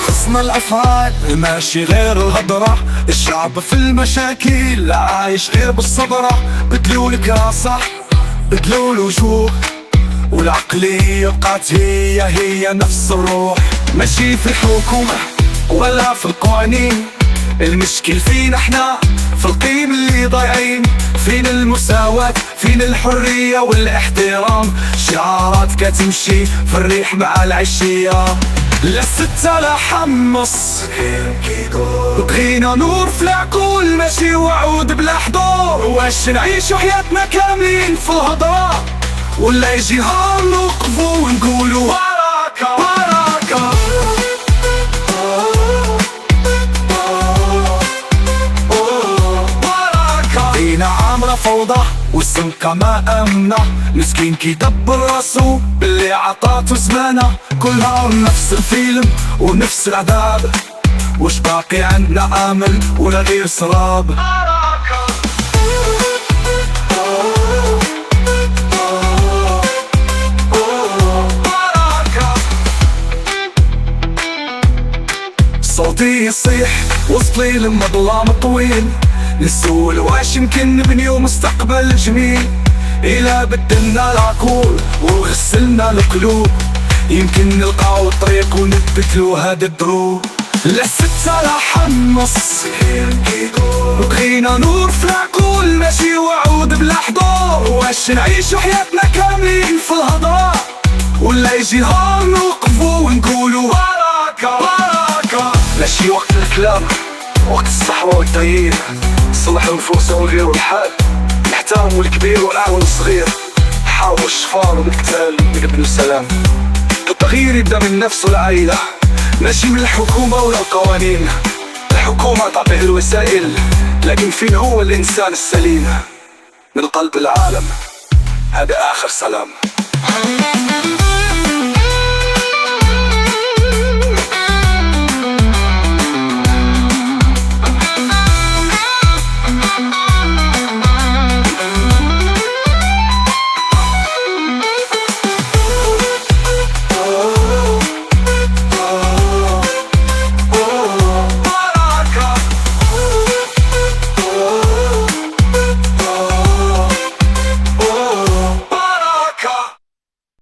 خصنا الأفعال ماشي غير الهضرة، الشعب في المشاكل عايش غير بالصبرة. بدلوا الكاسة بدلوا الوجوه، والعقلية بقات هي نفس الروح. ماشي في الحكومة ولا في القوانين، المشكل فينا احنا في القيم اللي ضايعين. فين المساواة فين الحرية والاحترام، شعارات كتمشي في الريح مع العشية. للستة لا حمص بغينا نور في العقول ماشي وعود بلا حضور. واش نعيشو حياتنا كاملين في الهضرة، ولا يجي نهار نوقفو ونقولو بركة بركة. دينا عامرة فوضى والسمكة ما أمنة، مسكين كيدبر راسو باللي عطاتو زمانة. كل نهار نفس الفيلم ونفس العذاب، وش باقي عندنا امل ولا غير سراب؟ صوتي يصيح وصلي لما ظلام طويل، نسول واش يمكن نبنيو مستقبل جميل. إلا بدلنا العقول وغسلنا القلوب، يمكن نلقاو الطريق ونبدلو هاد الدروب. للستة لا حمص بغينا نور في العقول ماشي وعود بلا حضور. واش نعيشو حياتنا كاملين في الهضرة، ولا يجي نهار نوقفو ونقولو بركة بركة. ماشي وقت الكلام وقت الصحوة والتغيير، نصلحو نفوسنا ونغيرو الحال، نحترمو الكبير ونعاونو الصغير، نحاربو الشفار ونقتال نقبلو السلام. التغيير يبدا من نفس العائلة ماشي من الحكومة ولا القوانين. الحكومة تعطيه الوسائل، لكن فين هو الإنسان السليم؟ من قلب العالم هذا آخر سلام.